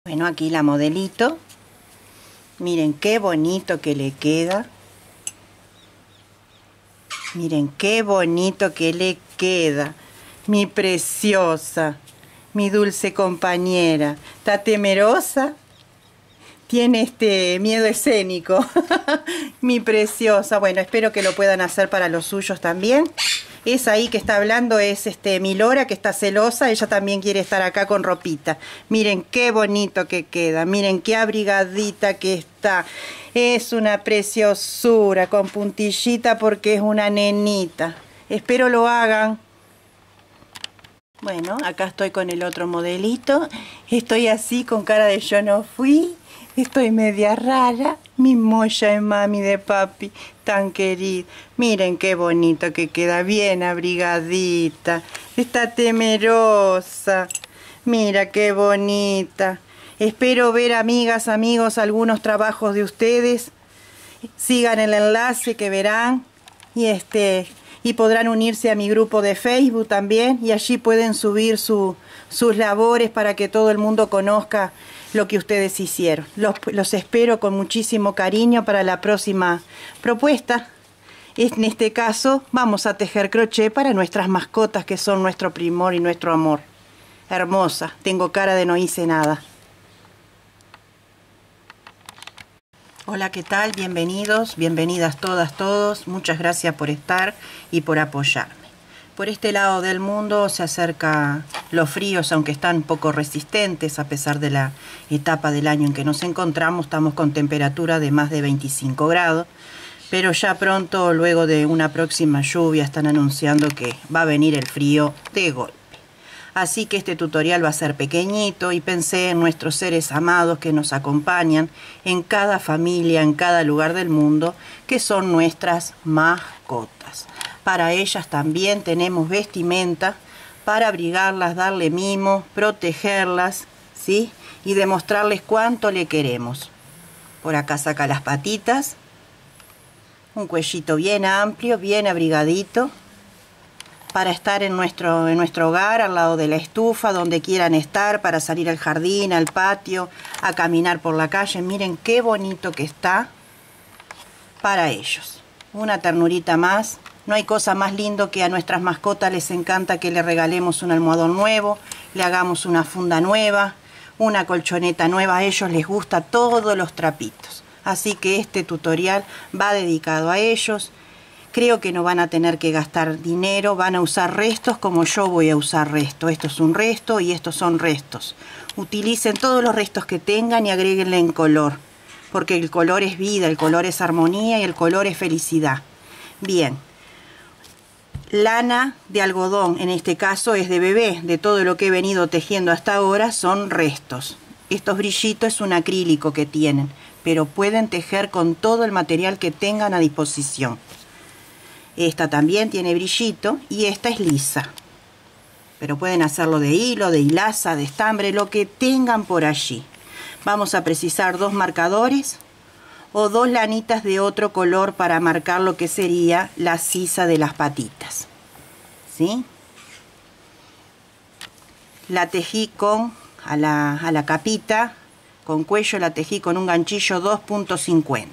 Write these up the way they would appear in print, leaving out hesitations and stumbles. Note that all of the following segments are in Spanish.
Bueno, aquí la modelito. Miren qué bonito que le queda. Miren qué bonito que le queda. Mi preciosa, mi dulce compañera. ¿Está temerosa? Tiene miedo escénico. Mi preciosa. Bueno, espero que lo puedan hacer para los suyos también. Esa ahí que está hablando es mi Lora, que está celosa. Ella también quiere estar acá con ropita. Miren qué bonito que queda. Miren qué abrigadita que está. Es una preciosura con puntillita porque es una nenita. Espero lo hagan. Bueno, acá estoy con el otro modelito. Estoy así con cara de yo no fui. Estoy media rara. Mi moya es mami de papi, tan querido. Miren qué bonito que queda, bien abrigadita. Está temerosa. Mira qué bonita. Espero ver, amigas, amigos, algunos trabajos de ustedes. Sigan el enlace que verán. Y podrán unirse a mi grupo de Facebook también. Y allí pueden subir sus labores para que todo el mundo conozca lo que ustedes hicieron. Los espero con muchísimo cariño para la próxima propuesta. En este caso vamos a tejer crochet para nuestras mascotas, que son nuestro primor y nuestro amor. Hermosa, tengo cara de no hice nada. Hola, ¿qué tal? Bienvenidos, bienvenidas todas, todos. Muchas gracias por estar y por apoyarme. Por este lado del mundo se acerca los fríos, aunque están poco resistentes a pesar de la etapa del año en que nos encontramos. Estamos con temperatura de más de 25 grados, pero ya pronto, luego de una próxima lluvia, están anunciando que va a venir el frío de golpe. Así que este tutorial va a ser pequeñito y pensé en nuestros seres amados que nos acompañan en cada familia, en cada lugar del mundo, que son nuestras mascotas. Para ellas también tenemos vestimenta para abrigarlas, darle mimo, protegerlas, ¿sí? Y demostrarles cuánto le queremos. Por acá saca las patitas, un cuellito bien amplio, bien abrigadito, para estar en nuestro hogar, al lado de la estufa, donde quieran estar, para salir al jardín, al patio, a caminar por la calle. Miren qué bonito que está para ellos. Una ternurita más. No hay cosa más lindo que a nuestras mascotas les encanta que le regalemos un almohadón nuevo, le hagamos una funda nueva, una colchoneta nueva. A ellos les gusta todos los trapitos. Así que este tutorial va dedicado a ellos. Creo que no van a tener que gastar dinero, van a usar restos como yo voy a usar restos. Esto es un resto y estos son restos. Utilicen todos los restos que tengan y agréguenle en color, porque el color es vida, el color es armonía y el color es felicidad. Bien, lana de algodón, en este caso es de bebé. De todo lo que he venido tejiendo hasta ahora son restos. Estos brillitos es un acrílico que tienen, pero pueden tejer con todo el material que tengan a disposición. Esta también tiene brillito y esta es lisa. Pero pueden hacerlo de hilo, de hilaza, de estambre, lo que tengan por allí. Vamos a precisar 2 marcadores o 2 lanitas de otro color para marcar lo que sería la sisa de las patitas. ¿Sí? La tejí a la capita, con cuello la tejí con un ganchillo 2.50.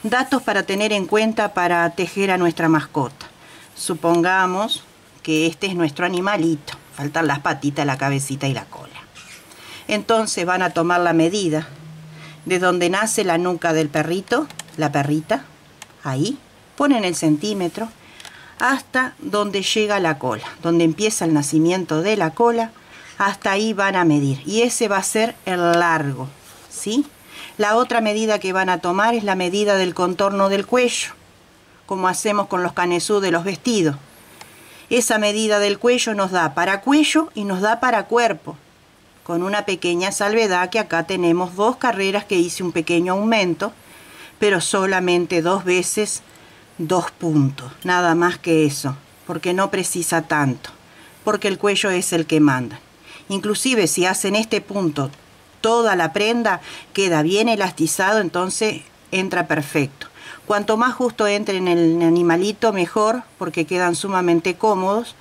Datos para tener en cuenta para tejer a nuestra mascota. Supongamos que este es nuestro animalito. Faltan las patitas, la cabecita y la cola. Entonces van a tomar la medida de donde nace la nuca del perrito, la perrita, ahí. Ponen el centímetro hasta donde llega la cola. Donde empieza el nacimiento de la cola, hasta ahí van a medir. Y ese va a ser el largo, ¿sí? La otra medida que van a tomar es la medida del contorno del cuello, como hacemos con los canesú de los vestidos. Esa medida del cuello nos da para cuello y nos da para cuerpo, con una pequeña salvedad que acá tenemos 2 carreras que hice un pequeño aumento, pero solamente 2 veces 2 puntos, nada más que eso, porque no precisa tanto, porque el cuello es el que manda. Inclusive si hacen este punto, toda la prenda queda bien elastizado, entonces entra perfecto. Cuanto más justo entre en el animalito, mejor, porque quedan sumamente cómodos.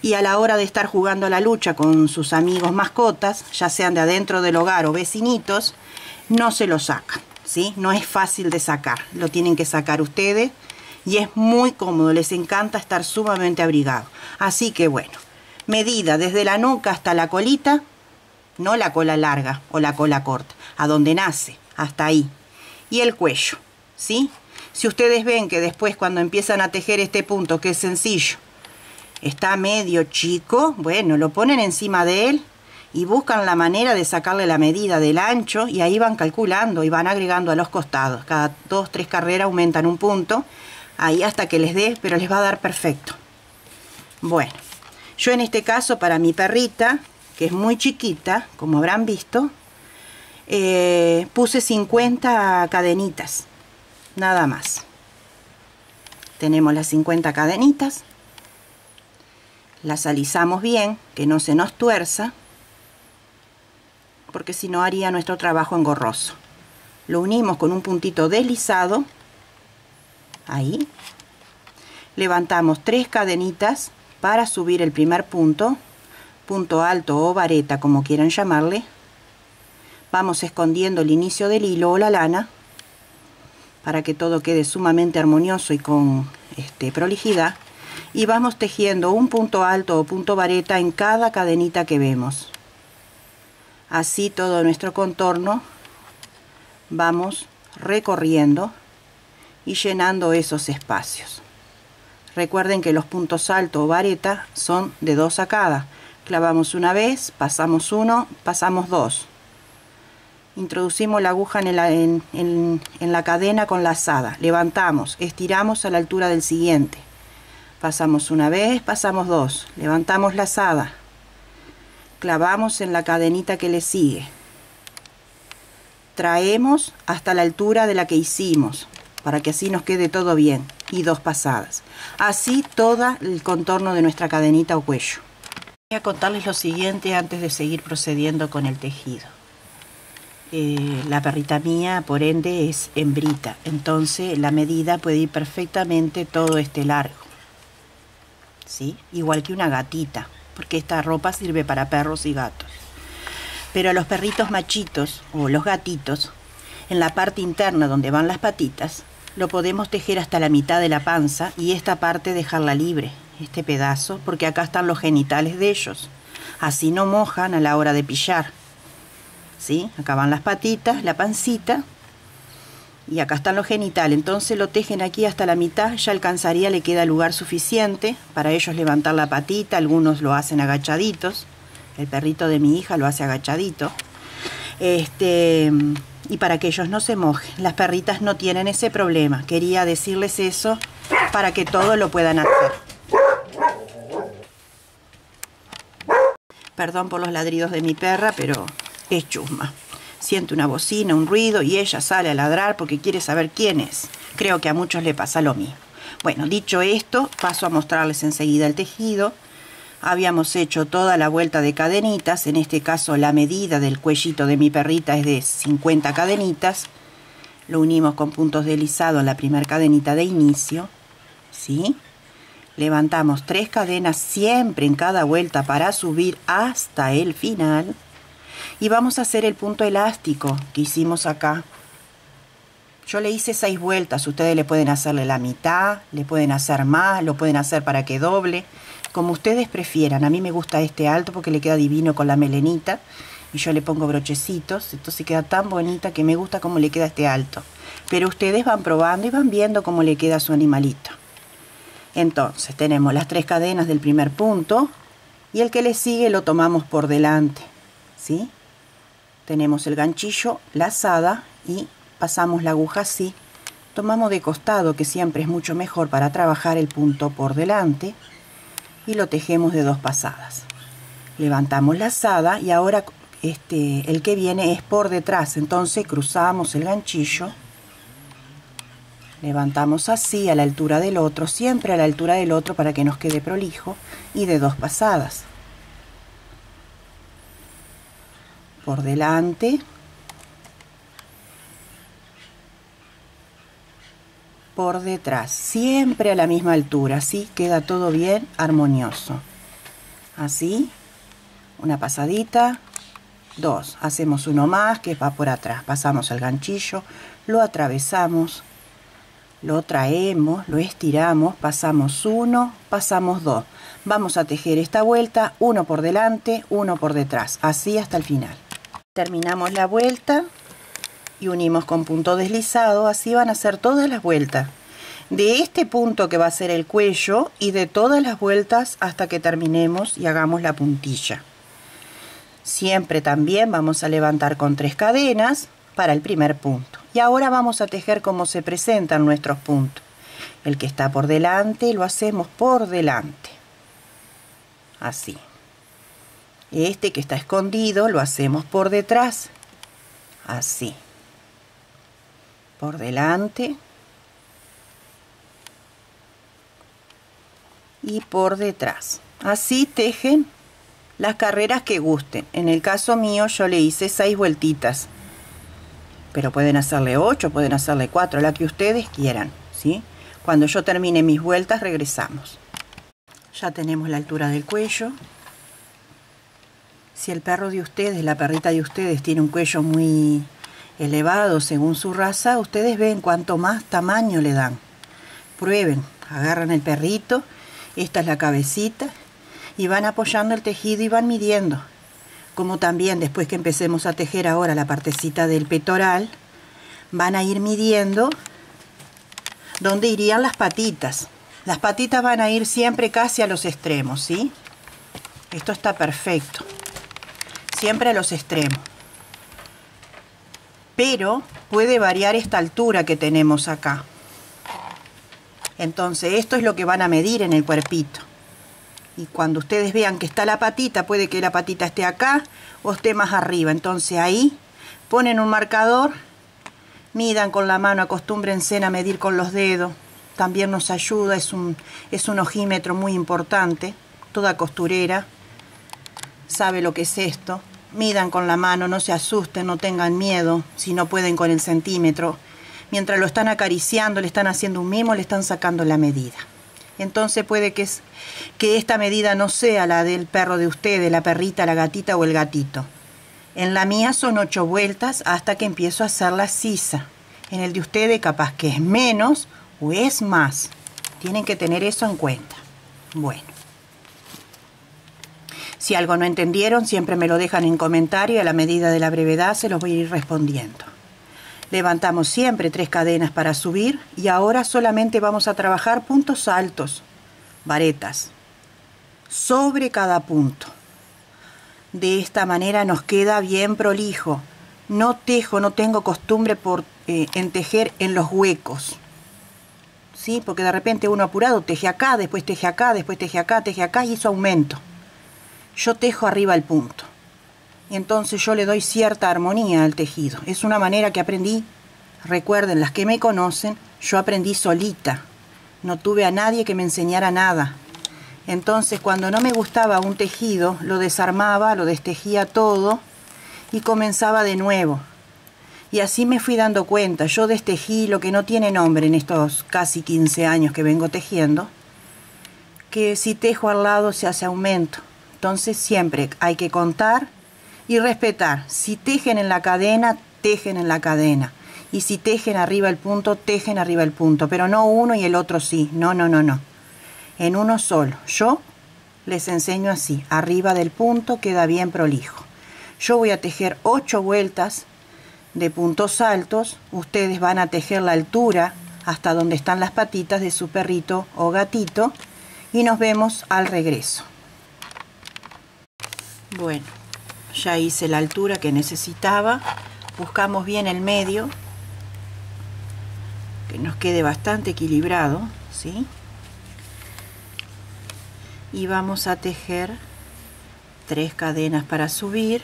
Y a la hora de estar jugando a la lucha con sus amigos mascotas, ya sean de adentro del hogar o vecinitos, no se lo sacan, ¿sí? No es fácil de sacar, lo tienen que sacar ustedes. Y es muy cómodo, les encanta estar sumamente abrigados. Así que bueno, medida desde la nuca hasta la colita, no la cola larga o la cola corta, a donde nace, hasta ahí. Y el cuello, ¿sí? Si ustedes ven que después cuando empiezan a tejer este punto, que es sencillo, está medio chico, bueno, lo ponen encima de él y buscan la manera de sacarle la medida del ancho y ahí van calculando y van agregando a los costados. Cada 2, 3 carreras aumentan un punto, ahí hasta que les dé, pero les va a dar perfecto. Bueno, yo en este caso para mi perrita, que es muy chiquita, como habrán visto, puse 50 cadenitas, nada más. Tenemos las 50 cadenitas, las alisamos bien, que no se nos tuerza, porque si no haría nuestro trabajo engorroso. Lo unimos con un puntito deslizado, ahí. Levantamos 3 cadenitas para subir el primer punto, punto alto o vareta, como quieran llamarle. Vamos escondiendo el inicio del hilo o la lana, para que todo quede sumamente armonioso y con prolijidad. Y vamos tejiendo un punto alto o punto vareta en cada cadenita que vemos. Así todo nuestro contorno vamos recorriendo y llenando esos espacios. Recuerden que los puntos altos o vareta son de 2 a cada. Clavamos una vez, pasamos 1, pasamos 2. Introducimos la aguja en la cadena con lazada. Levantamos, estiramos a la altura del siguiente. Pasamos una vez, pasamos 2. Levantamos lazada. Clavamos en la cadenita que le sigue. Traemos hasta la altura de la que hicimos, para que así nos quede todo bien. Y 2 pasadas. Así todo el contorno de nuestra cadenita o cuello. Voy a contarles lo siguiente antes de seguir procediendo con el tejido. La perrita mía, por ende, es hembrita. Entonces la medida puede ir perfectamente todo este largo, ¿sí? Igual que una gatita, porque esta ropa sirve para perros y gatos. Pero a los perritos machitos o los gatitos, en la parte interna donde van las patitas, lo podemos tejer hasta la mitad de la panza y esta parte dejarla libre, este pedazo, porque acá están los genitales de ellos. Así no mojan a la hora de pillar, ¿sí? Acá van las patitas, la pancita y acá están los genitales. Entonces lo tejen aquí hasta la mitad, ya alcanzaría, le queda lugar suficiente para ellos levantar la patita. Algunos lo hacen agachaditos, el perrito de mi hija lo hace agachadito. Y para que ellos no se mojen. Las perritas no tienen ese problema. Quería decirles eso para que todos lo puedan hacer. Perdón por los ladridos de mi perra, pero es chusma. Siente una bocina, un ruido y ella sale a ladrar porque quiere saber quién es. Creo que a muchos le pasa lo mismo. Bueno, dicho esto, paso a mostrarles enseguida el tejido. Habíamos hecho toda la vuelta de cadenitas. En este caso la medida del cuellito de mi perrita es de 50 cadenitas. Lo unimos con puntos deslizados en la primera cadenita de inicio, ¿sí? Levantamos 3 cadenas siempre en cada vuelta para subir hasta el final. Y vamos a hacer el punto elástico que hicimos acá. Yo le hice 6 vueltas. Ustedes le pueden hacerle la mitad, le pueden hacer más, lo pueden hacer para que doble, como ustedes prefieran. A mí me gusta este alto porque le queda divino con la melenita y yo le pongo brochecitos, entonces queda tan bonita que me gusta cómo le queda este alto. Pero ustedes van probando y van viendo cómo le queda a su animalito. Entonces tenemos las 3 cadenas del primer punto y el que le sigue lo tomamos por delante, ¿sí? Tenemos el ganchillo, lazada y pasamos la aguja así. Tomamos de costado, que siempre es mucho mejor para trabajar el punto por delante, y lo tejemos de 2 pasadas. Levantamos lazada y ahora el que viene es por detrás, entonces cruzamos el ganchillo, levantamos así a la altura del otro, siempre a la altura del otro para que nos quede prolijo, y de 2 pasadas. Por delante, por detrás, siempre a la misma altura, así queda todo bien armonioso. Así, una pasadita, 2, hacemos uno más que va por atrás, pasamos el ganchillo, lo atravesamos, lo traemos, lo estiramos, pasamos 1, pasamos 2. Vamos a tejer esta vuelta, uno por delante, uno por detrás, así hasta el final. Terminamos la vuelta y unimos con punto deslizado, así van a ser todas las vueltas. De este punto que va a ser el cuello y de todas las vueltas hasta que terminemos y hagamos la puntilla. Siempre también vamos a levantar con 3 cadenas para el primer punto. Y ahora vamos a tejer como se presentan nuestros puntos. El que está por delante lo hacemos por delante. Así. Este que está escondido lo hacemos por detrás. Así. Por delante. Y por detrás. Así tejen las carreras que gusten. En el caso mío yo le hice 6 vueltitas. Pero pueden hacerle 8, pueden hacerle 4, la que ustedes quieran, ¿sí? Cuando yo termine mis vueltas regresamos. Ya tenemos la altura del cuello. Si el perro de ustedes, la perrita de ustedes, tiene un cuello muy elevado según su raza, ustedes ven cuánto más tamaño le dan. Prueben, agarran el perrito, esta es la cabecita, y van apoyando el tejido y van midiendo. Como también después que empecemos a tejer ahora la partecita del pectoral, van a ir midiendo dónde irían las patitas. Las patitas van a ir siempre casi a los extremos, ¿sí? Esto está perfecto. Siempre a los extremos. Pero puede variar esta altura que tenemos acá. Entonces esto es lo que van a medir en el cuerpito. Y cuando ustedes vean que está la patita, puede que la patita esté acá o esté más arriba. Entonces ahí ponen un marcador, midan con la mano, acostúmbrense a medir con los dedos. También nos ayuda, es un ojímetro muy importante. Toda costurera sabe lo que es esto. Midan con la mano, no se asusten, no tengan miedo. Si no pueden con el centímetro. Mientras lo están acariciando, le están haciendo un mimo, le están sacando la medida. Entonces puede que esta medida no sea la del perro de ustedes, la perrita, la gatita o el gatito. En la mía son 8 vueltas hasta que empiezo a hacer la sisa. En el de ustedes capaz que es menos o es más. Tienen que tener eso en cuenta. Bueno. Si algo no entendieron, siempre me lo dejan en comentario y a la medida de la brevedad se los voy a ir respondiendo. Levantamos siempre 3 cadenas para subir y ahora solamente vamos a trabajar puntos altos, varetas, sobre cada punto. De esta manera nos queda bien prolijo. No tejo, no tengo costumbre en tejer en los huecos, ¿sí? Porque de repente uno apurado teje acá, después teje acá, después teje acá y eso aumento. Yo tejo arriba el punto. Entonces yo le doy cierta armonía al tejido. Es una manera que aprendí, recuerden, las que me conocen, yo aprendí solita. No tuve a nadie que me enseñara nada. Entonces cuando no me gustaba un tejido, lo desarmaba, lo destejía todo y comenzaba de nuevo. Y así me fui dando cuenta. Yo destejí lo que no tiene nombre en estos casi 15 años que vengo tejiendo, que si tejo al lado se hace aumento. Entonces siempre hay que contar y respetar. Si tejen en la cadena, tejen en la cadena. Y si tejen arriba el punto, tejen arriba el punto. Pero no uno y el otro sí. No, no, no, no. En uno solo. Yo les enseño así. Arriba del punto queda bien prolijo. Yo voy a tejer 8 vueltas de puntos altos. Ustedes van a tejer la altura hasta donde están las patitas de su perrito o gatito. Y nos vemos al regreso. Bueno. Ya hice la altura que necesitaba. Buscamos bien el medio, que nos quede bastante equilibrado, ¿sí? Y vamos a tejer 3 cadenas para subir.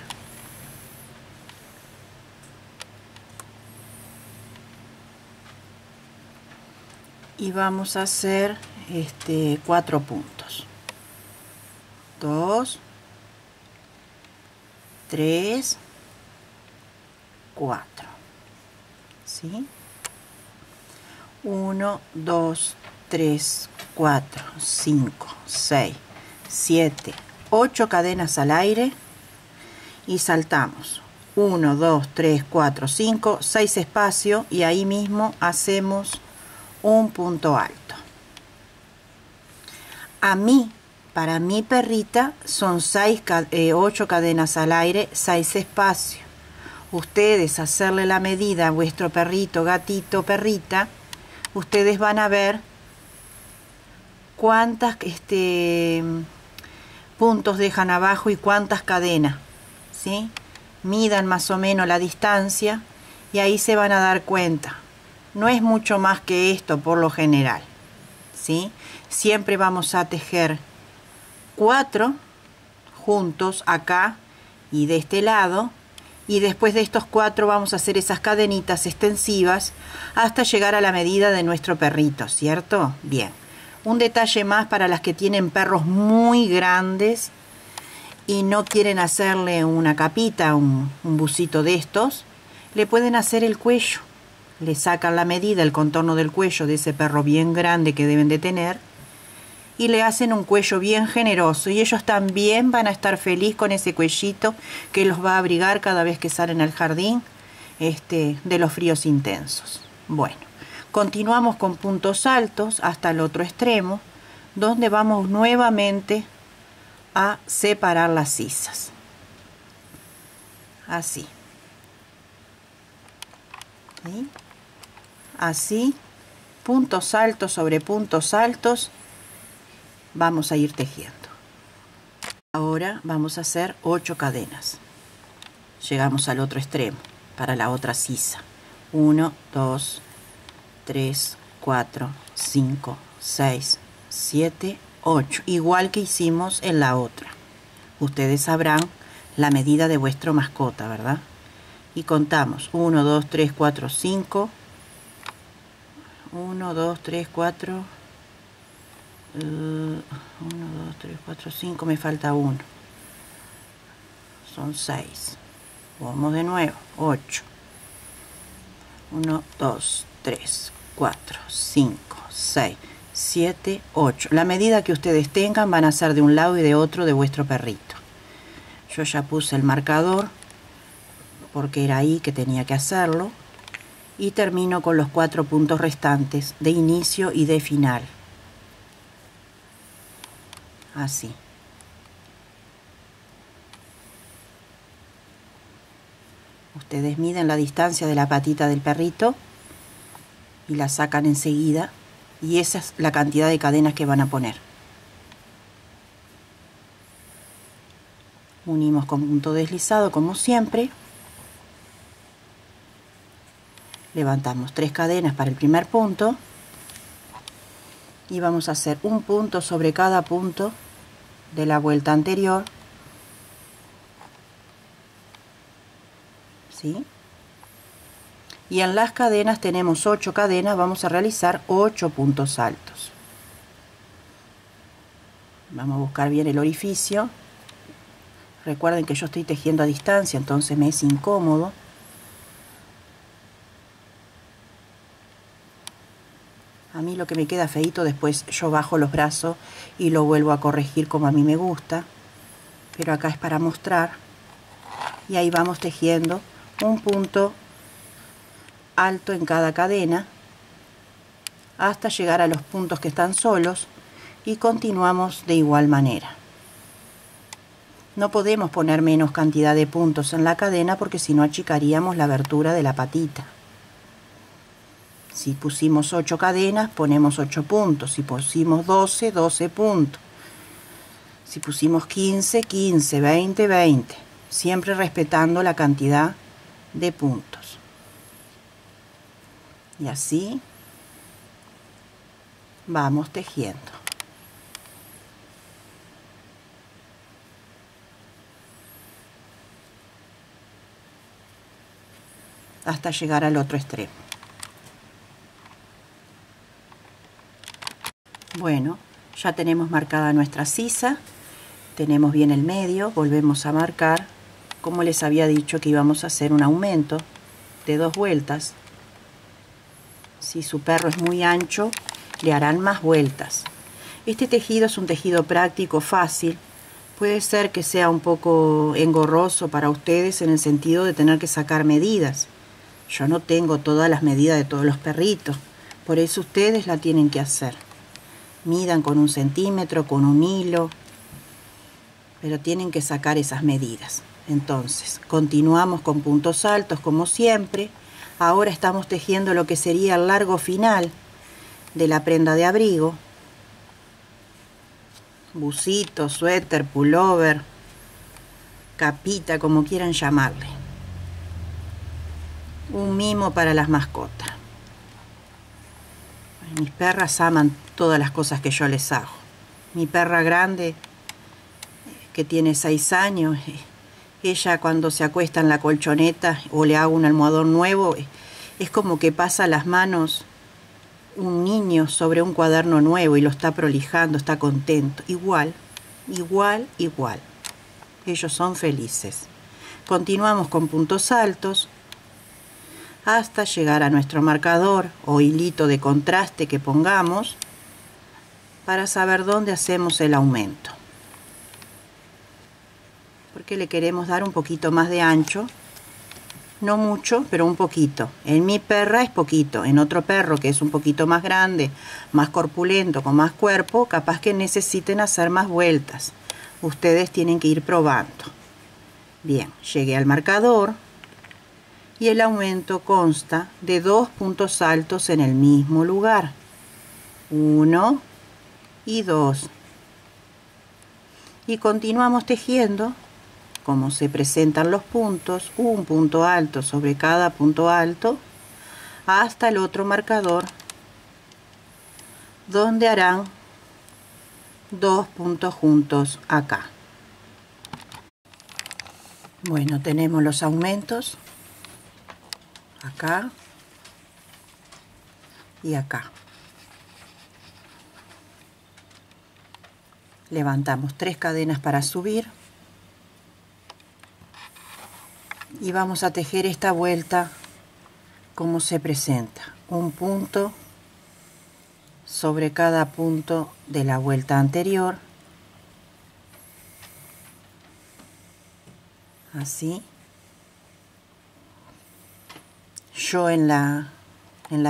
Y vamos a hacer 4 puntos. 2, 3, 4, ¿sí? 1, 2, 3, 4, 5, 6, 7, 8 cadenas al aire y saltamos 1, 2, 3, 4, 5, 6 espacios y ahí mismo hacemos un punto alto. Para mi perrita son 8 cadenas al aire, 6 espacios. Ustedes hacerle la medida a vuestro perrito, gatito, perrita, ustedes van a ver cuántas puntos dejan abajo y cuántas cadenas, ¿sí? Midan más o menos la distancia y ahí se van a dar cuenta. No es mucho más que esto por lo general, ¿sí? Siempre vamos a tejer 4 juntos acá y de este lado, y después de estos 4 vamos a hacer esas cadenitas extensivas hasta llegar a la medida de nuestro perrito, ¿cierto? Bien. Un detalle más para las que tienen perros muy grandes y no quieren hacerle una capita, un busito de estos, le pueden hacer el cuello. Le sacan la medida, el contorno del cuello de ese perro bien grande que deben de tener y le hacen un cuello bien generoso y ellos también van a estar felices con ese cuellito que los va a abrigar cada vez que salen al jardín de los fríos intensos. Bueno, continuamos con puntos altos hasta el otro extremo, donde vamos nuevamente a separar las sisas. Así. ¿Sí? Así, puntos altos sobre puntos altos, vamos a ir tejiendo. Ahora vamos a hacer 8 cadenas. Llegamos al otro extremo, para la otra sisa. 1, 2, 3, 4, 5, 6, 7, 8. Igual que hicimos en la otra. Ustedes sabrán la medida de vuestra mascota, ¿verdad? Y contamos 1, 2, 3, 4, 5. 1, 2, 3, 4. 1, 2, 3, 4, 5. Me falta 1. Son 6. Vamos de nuevo. 8. 1, 2, 3, 4, 5, 6, 7, 8. La medida que ustedes tengan van a ser de un lado y de otro de vuestro perrito. Yo ya puse el marcador porque era ahí que tenía que hacerlo. Y termino con los 4 puntos restantes de inicio y de final. Así. Ustedes miden la distancia de la patita del perrito y la sacan enseguida. Y esa es la cantidad de cadenas que van a poner. Unimos con punto deslizado como siempre. Levantamos 3 cadenas para el primer punto y vamos a hacer un punto sobre cada punto de la vuelta anterior, ¿sí? Y en las cadenas tenemos 8 cadenas, vamos a realizar 8 puntos altos. Vamos a buscar bien el orificio. Recuerden que yo estoy tejiendo a distancia, entonces me es incómodo. A mí lo que me queda feíto, después yo bajo los brazos y lo vuelvo a corregir como a mí me gusta. Pero acá es para mostrar. Y ahí vamos tejiendo un punto alto en cada cadena hasta llegar a los puntos que están solos y continuamos de igual manera. No podemos poner menos cantidad de puntos en la cadena porque si no achicaríamos la abertura de la patita. Si pusimos 8 cadenas, ponemos 8 puntos. Si pusimos 12, 12 puntos. Si pusimos 15, 15, 20, 20. Siempre respetando la cantidad de puntos. Y así vamos tejiendo. Hasta llegar al otro extremo. Bueno, ya tenemos marcada nuestra sisa, tenemos bien el medio, volvemos a marcar, como les había dicho que íbamos a hacer un aumento de 2 vueltas. Si su perro es muy ancho, le harán más vueltas. Este tejido es un tejido práctico, fácil. Puede ser que sea un poco engorroso para ustedes en el sentido de tener que sacar medidas. Yo no tengo todas las medidas de todos los perritos, por eso ustedes la tienen que hacer. Midan con 1 centímetro, con un hilo, pero tienen que sacar esas medidas. Entonces, continuamos con puntos altos como siempre. Ahora estamos tejiendo lo que sería el largo final de la prenda de abrigo. Busito, suéter, pullover, capita, como quieran llamarle. Un mimo para las mascotas. Mis perras aman todas las cosas que yo les hago. Mi perra grande, que tiene 6 años, ella cuando se acuesta en la colchoneta o le hago un almohadón nuevo, es como que pasa las manos un niño sobre un cuaderno nuevo y lo está prolijando, está contento. Igual, igual, igual. Ellos son felices. Continuamos con puntos altos hasta llegar a nuestro marcador o hilito de contraste que pongamos para saber dónde hacemos el aumento. Porque le queremos dar un poquito más de ancho. No mucho, pero un poquito. En mi perra es poquito. En otro perro que es un poquito más grande, más corpulento, con más cuerpo, capaz que necesiten hacer más vueltas. Ustedes tienen que ir probando. Bien, llegué al marcador y el aumento consta de 2 puntos altos en el mismo lugar. 1 y 2. Y continuamos tejiendo como se presentan los puntos, un punto alto sobre cada punto alto, hasta el otro marcador, donde harán 2 puntos juntos acá. Bueno, tenemos los aumentos, acá y acá. Levantamos 3 cadenas para subir. Y vamos a tejer esta vuelta como se presenta. Un punto sobre cada punto de la vuelta anterior. Así. Yo en la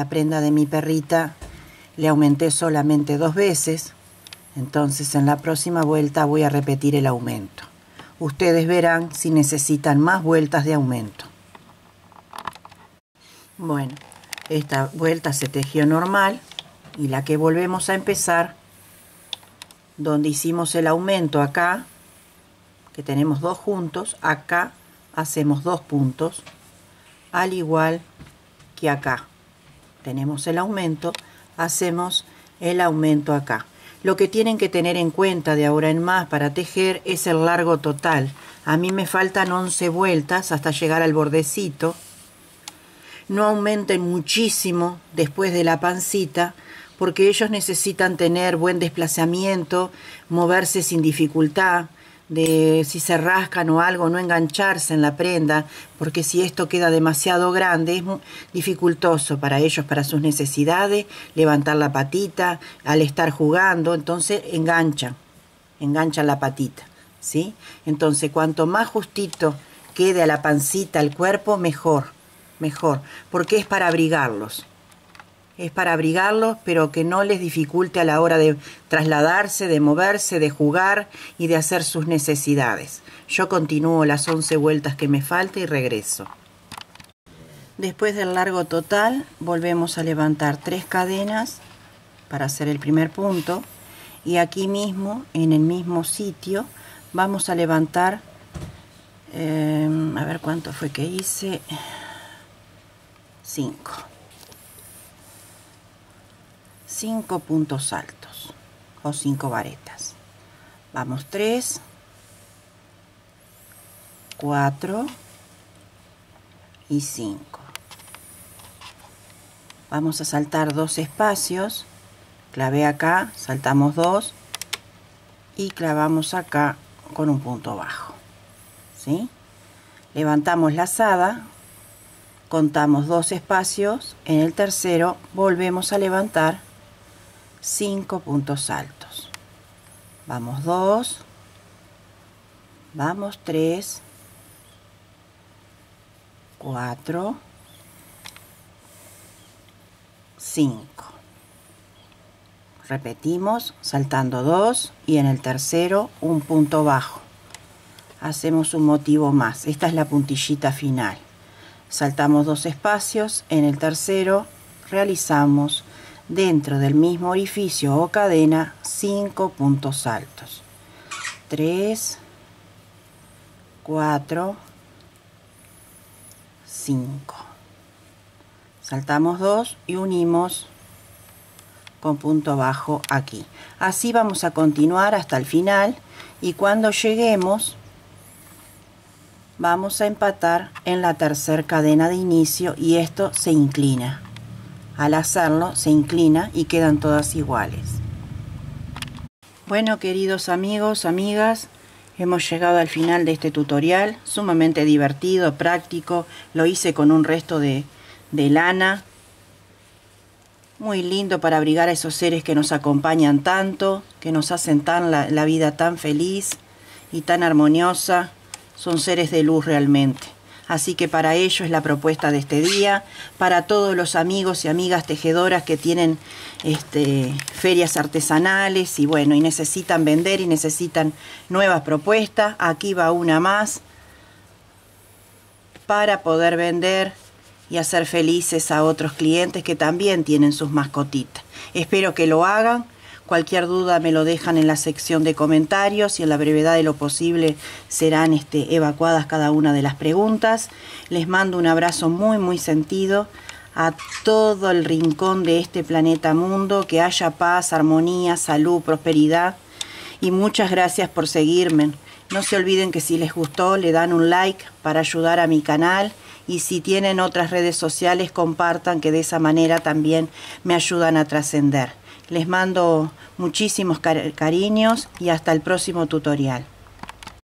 prenda de mi perrita le aumenté solamente 2 veces. Entonces en la próxima vuelta voy a repetir el aumento. Ustedes verán si necesitan más vueltas de aumento. Bueno, esta vuelta se tejió normal y la que volvemos a empezar, donde hicimos el aumento acá, que tenemos 2 juntos, acá hacemos 2 puntos, al igual que acá. Tenemos el aumento, hacemos el aumento acá. Lo que tienen que tener en cuenta de ahora en más para tejer es el largo total. A mí me faltan 11 vueltas hasta llegar al bordecito. No aumenten muchísimo después de la pancita, porque ellos necesitan tener buen desplazamiento, moverse sin dificultad, de si se rascan o algo, no engancharse en la prenda, porque si esto queda demasiado grande es muy dificultoso para ellos, para sus necesidades, levantar la patita, al estar jugando, entonces enganchan la patita, ¿sí? Entonces cuanto más justito quede a la pancita el cuerpo, mejor, porque es para abrigarlos. Es para abrigarlos, pero que no les dificulte a la hora de trasladarse, de moverse, de jugar y de hacer sus necesidades. Yo continúo las 11 vueltas que me falta y regreso. Después del largo total, volvemos a levantar 3 cadenas para hacer el primer punto. Y aquí mismo, en el mismo sitio, vamos a levantar, a ver cuánto fue que hice, 5 puntos altos o 5 varetas. Vamos 3, 4 y 5. Vamos a saltar 2 espacios, clavé acá, saltamos 2 y clavamos acá con un punto bajo, ¿sí? Levantamos lazada contamos 2 espacios, en el tercero volvemos a levantar 5 puntos altos. Vamos 2, vamos 3, 4, 5. Repetimos saltando 2 y en el tercero un punto bajo. Hacemos un motivo más. Esta es la puntillita final. Saltamos 2 espacios, en el tercero realizamos dentro del mismo orificio o cadena 5 puntos altos. 3, 4, 5. Saltamos 2 y unimos con punto bajo aquí. Así vamos a continuar hasta el final y cuando lleguemos vamos a empatar en la tercera cadena de inicio y esto se inclina. Al hacerlo se inclina y quedan todas iguales. Bueno, queridos amigos, amigas, hemos llegado al final de este tutorial, sumamente divertido, práctico. Lo hice con un resto de lana. Muy lindo para abrigar a esos seres que nos acompañan tanto, que nos hacen la vida tan feliz y tan armoniosa. Son seres de luz realmente. Así que para ello es la propuesta de este día. Para todos los amigos y amigas tejedoras que tienen ferias artesanales y bueno, y necesitan vender y necesitan nuevas propuestas. Aquí va una más para poder vender y hacer felices a otros clientes que también tienen sus mascotitas. Espero que lo hagan. Cualquier duda me lo dejan en la sección de comentarios y en la brevedad de lo posible serán evacuadas cada una de las preguntas. Les mando un abrazo muy muy sentido a todo el rincón de este planeta mundo. Que haya paz, armonía, salud, prosperidad. Y muchas gracias por seguirme. No se olviden que si les gustó le dan un like para ayudar a mi canal. Y si tienen otras redes sociales, compartan, que de esa manera también me ayudan a trascender. Les mando muchísimos cariños y hasta el próximo tutorial.